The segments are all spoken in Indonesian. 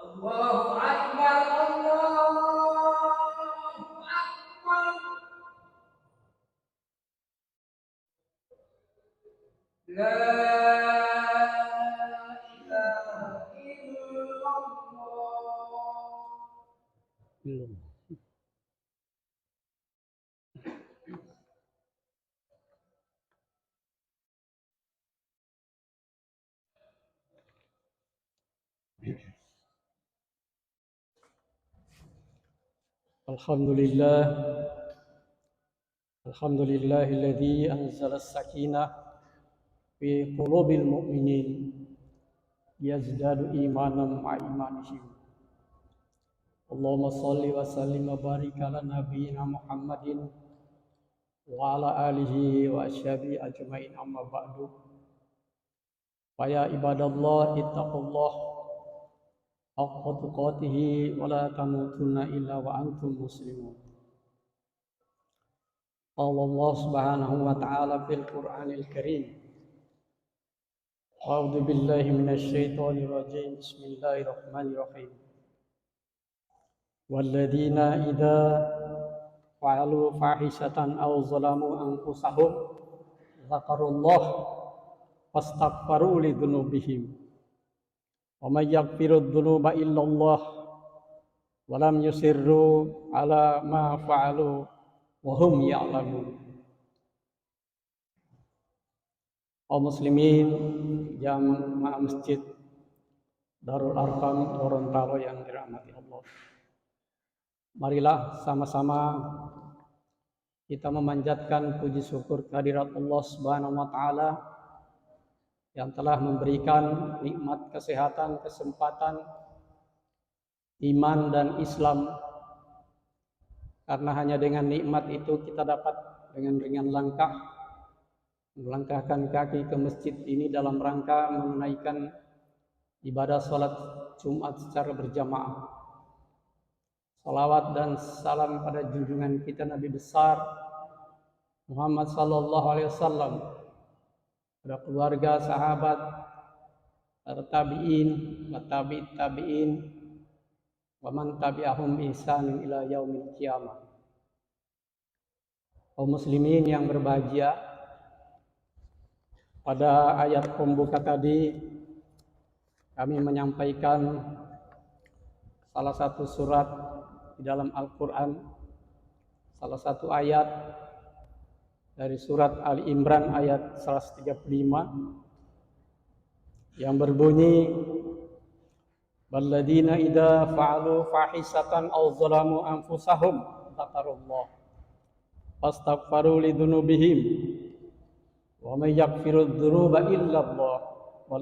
Allahu Akbar, Allahu Akbar. La ilaha illallah. Alhamdulillah, alhamdulillahilladzi anzala as-sakinah fi qulubil mu'minin yazdadu imanan ma'a imanihim. Allahumma shalli wa sallim wa barik ala nabiyyina Muhammadin wa ala alihi wa ashabihi ajma'in, amma ba'du. Fa ya ibadallah ittaqullah haqqa tuqatih wa la tamutunna illa wa antum muslimun. Allah subhanahu wa ta'ala fil Qur'anil Karim. A'udzu billahi minasy syaithanir rajim. Bismillahirrahmanirrahim. Walladzina idza fa'alu fahishatan aw zalamu anfusahum dzakarullah fastaghfaru li dzunubihim. Wa may yaghfiru dzunuba illallah wa lam yusirru ala ma fa'alu wa hum ya'lamun. Kaum muslimin jamaah masjid Darul Arqam Gorontalo yang dirahmati Allah, marilah sama-sama kita memanjatkan puji syukur kehadirat Allah Subhanahu wa taala yang telah memberikan nikmat kesehatan, kesempatan, iman dan Islam. Karena hanya dengan nikmat itu kita dapat dengan ringan langkah melangkahkan kaki ke masjid ini dalam rangka menunaikan ibadah sholat Jumat secara berjamaah. Salawat dan salam pada junjungan kita Nabi besar Muhammad sallallahu alaihi wasallam, pada keluarga, sahabat, para tabi'in, wa tabi'it tabi'in, wa man tabi'ahum bi ihsanin ila yaumil qiyamah. Kaum muslimin yang berbahagia, pada ayat pembuka tadi kami menyampaikan salah satu surat di dalam Al-Quran, salah satu ayat dari surat Ali Imran ayat 135 yang berbunyi, walladzina idza fa'alu fahisatan aw zalamu anfusahum dzakarullah fastaghfaru li dzunubihim wa may yaghfiru dzunuba illallah wa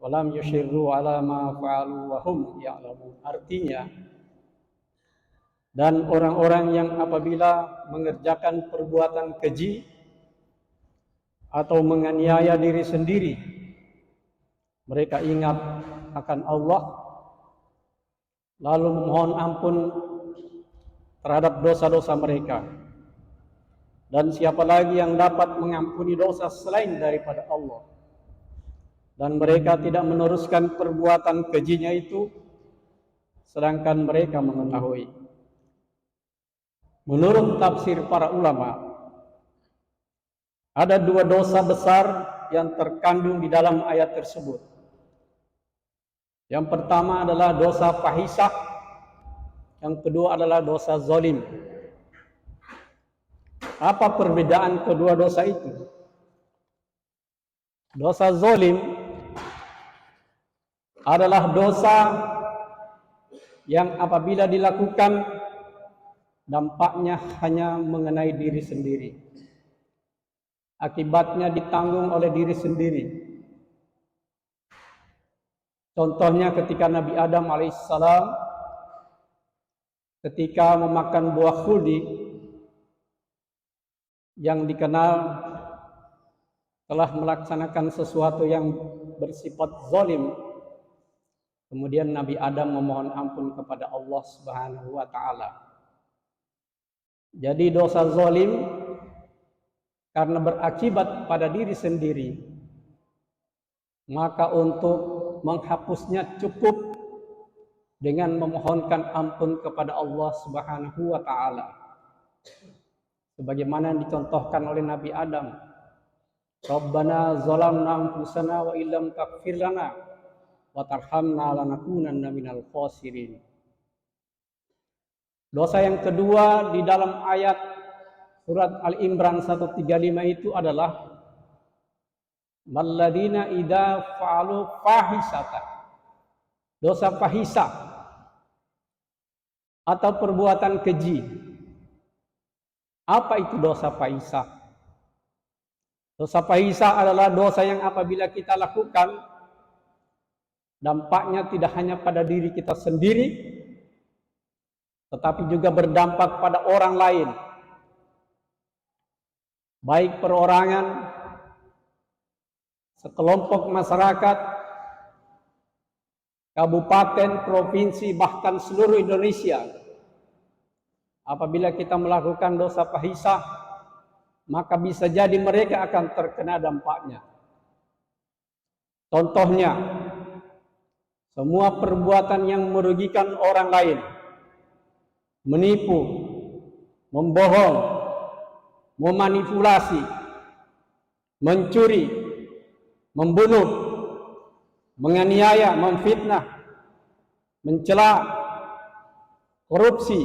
lam yushirru ala ma fa'alu wa hum ya'lamun. Artinya, dan orang-orang yang apabila mengerjakan perbuatan keji atau menganiaya diri sendiri, mereka ingat akan Allah lalu memohon ampun terhadap dosa-dosa mereka. Dan siapa lagi yang dapat mengampuni dosa selain daripada Allah? Dan mereka tidak meneruskan perbuatan kejinya itu, sedangkan mereka mengetahui. Menurut tafsir para ulama, ada dua dosa besar yang terkandung di dalam ayat tersebut. Yang pertama adalah dosa fahisah, yang kedua adalah dosa zalim. Apa perbedaan kedua dosa itu? Dosa zalim adalah dosa yang apabila dilakukan dampaknya hanya mengenai diri sendiri. Akibatnya ditanggung oleh diri sendiri. Contohnya ketika Nabi Adam alaihissalam ketika memakan buah khuldi yang dikenal telah melaksanakan sesuatu yang bersifat zalim, kemudian Nabi Adam memohon ampun kepada Allah Subhanahu wa taala. Jadi dosa zalim karena berakibat pada diri sendiri, maka untuk menghapusnya cukup dengan memohonkan ampun kepada Allah Subhanahu wa taala. Sebagaimana dicontohkan oleh Nabi Adam, Rabbana zalamna anfusana wa illam taghfir lana wa tarhamna lanakunanna minal khasirin. Dosa yang kedua di dalam ayat surat Al-Imran 135 itu adalah Malladina idza fa'alu fahisatan. Dosa fahisah atau perbuatan keji. Apa itu dosa fahisah? Dosa fahisah adalah dosa yang apabila kita lakukan, dampaknya tidak hanya pada diri kita sendiri, tetapi juga berdampak pada orang lain. Baik perorangan, sekelompok masyarakat, kabupaten, provinsi, bahkan seluruh Indonesia. Apabila kita melakukan dosa fahisah, maka bisa jadi mereka akan terkena dampaknya. Contohnya, semua perbuatan yang merugikan orang lain, menipu, membohong, memanipulasi, mencuri, membunuh, menganiaya, memfitnah, mencela, korupsi,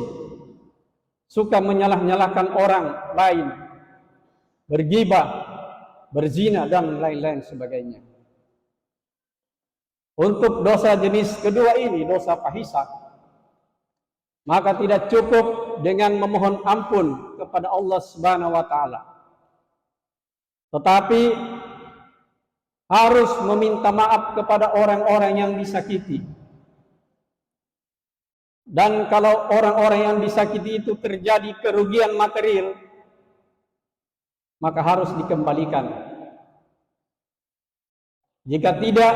suka menyalah-nyalahkan orang lain, bergibah, berzina, dan lain-lain sebagainya. Untuk dosa jenis kedua ini, dosa fahisah, maka tidak cukup dengan memohon ampun kepada Allah Subhanahu wa taala, tetapi harus meminta maaf kepada orang-orang yang disakiti. Dan kalau orang-orang yang disakiti itu terjadi kerugian material, maka harus dikembalikan. Jika tidak,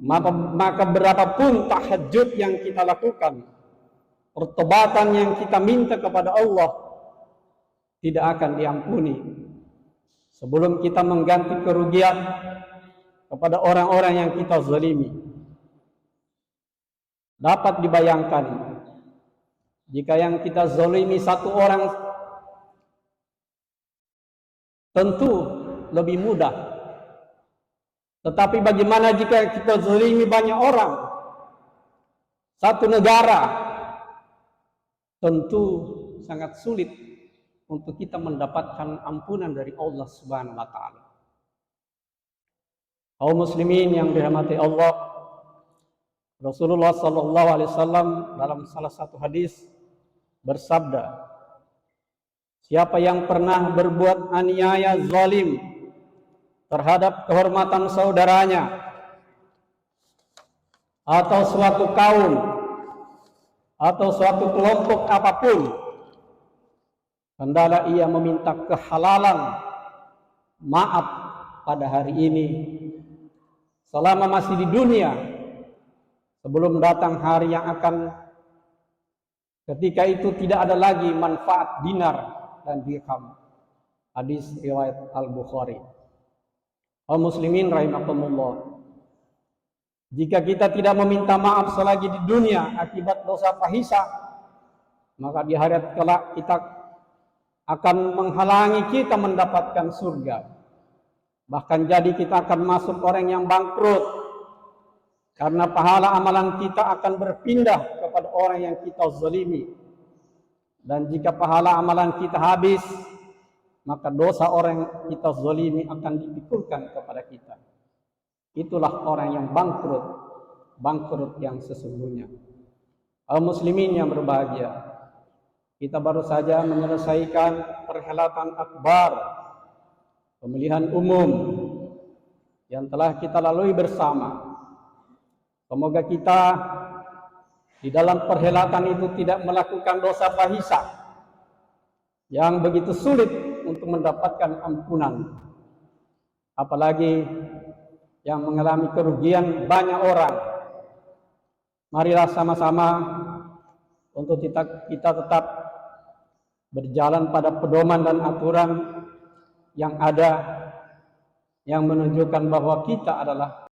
maka berapapun tahajud yang kita lakukan, pertobatan yang kita minta kepada Allah, tidak akan diampuni sebelum kita mengganti kerugian kepada orang-orang yang kita zalimi. Dapat dibayangkan, jika yang kita zalimi satu orang, tentu lebih mudah. Tetapi bagaimana jika kita zalimi banyak orang, satu negara, tentu sangat sulit untuk kita mendapatkan ampunan dari Allah Subhanahu wa taala. Kaum muslimin yang dirahmati Allah, Rasulullah sallallahu alaihi wasallam dalam salah satu hadis bersabda, siapa yang pernah berbuat aniaya zalim terhadap kehormatan saudaranya atau suatu kaum atau suatu kelompok apapun, hendaklah ia meminta kehalalan maaf pada hari ini selama masih di dunia, sebelum datang hari yang akan ketika itu tidak ada lagi manfaat dinar dan dirham. Hadis riwayat Al-Bukhari. Kaum muslimin rahimakumullah, jika kita tidak meminta maaf selagi di dunia akibat dosa fahisah, maka di akhirat kelak kita akan menghalangi kita mendapatkan surga. Bahkan jadi kita akan masuk orang yang bangkrut, karena pahala amalan kita akan berpindah kepada orang yang kita zalimi. Dan jika pahala amalan kita habis, maka dosa orang yang kita zalimi akan dipikulkan kepada kita. Itulah orang yang bangkrut, bangkrut yang sesungguhnya. Kaum muslimin yang berbahagia, kita baru saja menyelesaikan perhelatan akbar, pemilihan umum yang telah kita lalui bersama. Semoga kita di dalam perhelatan itu tidak melakukan dosa fahisah yang begitu sulit untuk mendapatkan ampunan, apalagi yang mengalami kerugian banyak orang. Marilah sama-sama untuk kita tetap berjalan pada pedoman dan aturan yang ada, yang menunjukkan bahwa kita adalah